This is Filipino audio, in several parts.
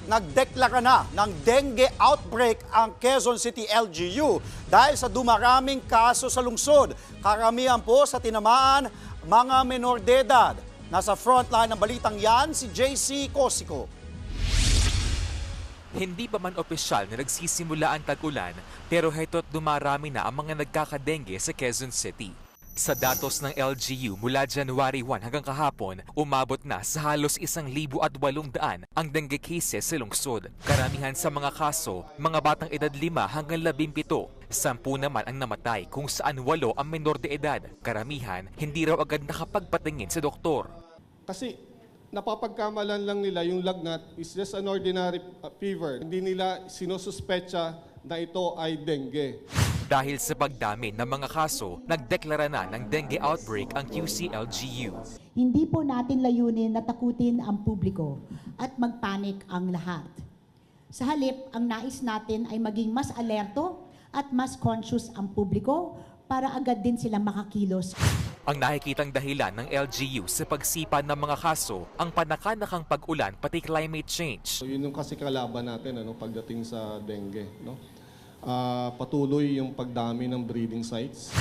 nagdeklara na ng dengue outbreak ang Quezon City LGU dahil sa dumaraming kaso sa lungsod. Karamihan po sa tinamaan, mga menor de edad. Nasa frontline ng balitang yan si JC Cosico. Hindi pa man opisyal na nagsisimula ang tag-ulan, pero heto't dumarami na ang mga nagkakadengue sa Quezon City. Sa datos ng LGU mula January 1 hanggang kahapon, umabot na sa halos 1,800 ang dengue cases sa lungsod. Karamihan sa mga kaso, mga batang edad 5 hanggang 17. 10 naman ang namatay kung saan 8 ang menor de edad. Karamihan, hindi raw agad nakapagpatingin sa doktor. Kasi napapagkamalan lang nila yung lagnat is just an ordinary fever. Hindi nila sinususpecha na ito ay dengue. Dahil sa pagdami ng mga kaso, nagdeklara na ng dengue outbreak ang QCLGU. Hindi po natin layunin na takutin ang publiko at magpanik ang lahat. Sa halip, ang nais natin ay maging mas alerto at mas conscious ang publiko para agad din sila makakilos. Ang nakikitang dahilan ng LGU sa pagsipa ng mga kaso, ang panakanakang pag-ulan pati climate change. So yun yung kasi kalaban natin pagdating sa dengue. Patuloy yung pagdami ng breeding sites.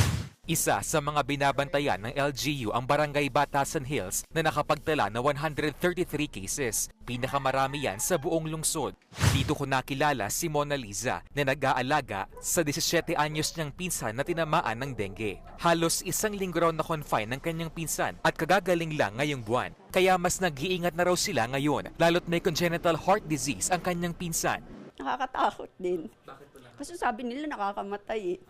Isa sa mga binabantayan ng LGU ang Barangay Batasan Hills na nakapagtala na 133 cases. Pinakamarami yan sa buong lungsod. Dito ko nakilala si Mona Lisa na nag-aalaga sa 17 anyos niyang pinsan na tinamaan ng dengue. Halos 1 linggo raw na confine ng kanyang pinsan at kagagaling lang ngayong buwan. Kaya mas nag-iingat na raw sila ngayon, lalo't may congenital heart disease ang kanyang pinsan. Nakakatakot din. Kasi sabi nila nakakamatay eh.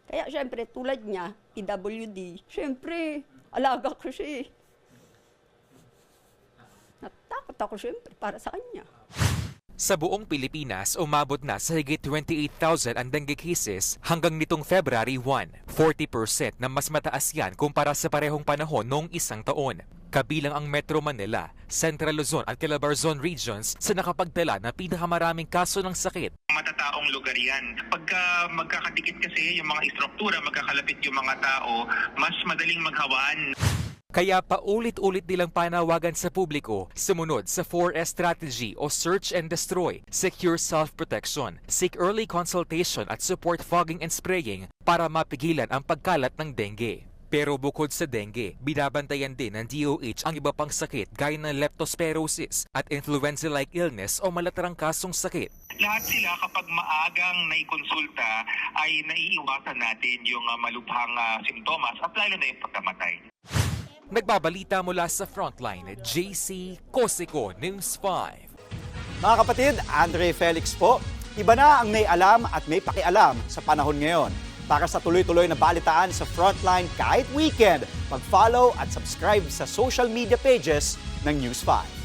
Kaya syempre tulad niya, PWD, syempre alaga ko siya eh. Natakot ako syempre para sa kanya. Sa buong Pilipinas, umabot na sa higit 28,000 ang dengue cases hanggang nitong February 1. 40% na mas mataas yan kumpara sa parehong panahon noong isang taon. Kabilang ang Metro Manila, Central Luzon at Calabarzon regions sa nakapagtala na pinakamaraming kaso ng sakit. Matataong lugar yan. Pagka magkakadikit kasi yung mga istruktura, magkakalapit yung mga tao, mas madaling maghawaan. Kaya paulit-ulit nilang panawagan sa publiko, sumunod sa 4S strategy o search and destroy, secure self-protection, seek early consultation at support fogging and spraying para mapigilan ang pagkalat ng dengue. Pero bukod sa dengue, binabantayan din ng DOH ang iba pang sakit gaya ng leptospirosis at influenza-like illness o malatarangkasong sakit. Lahat sila kapag maagang naikonsulta ay naiiwasan natin yung malubhang simptomas at lalo na yung pagkamatay. Nagbabalita mula sa Frontline, JC Cosico, News 5. Mga kapatid, Andre Felix po. Iba na ang may alam at may pakialam sa panahon ngayon. Para sa tuloy-tuloy na balitaan sa Frontline kahit weekend, mag-follow at subscribe sa social media pages ng News 5.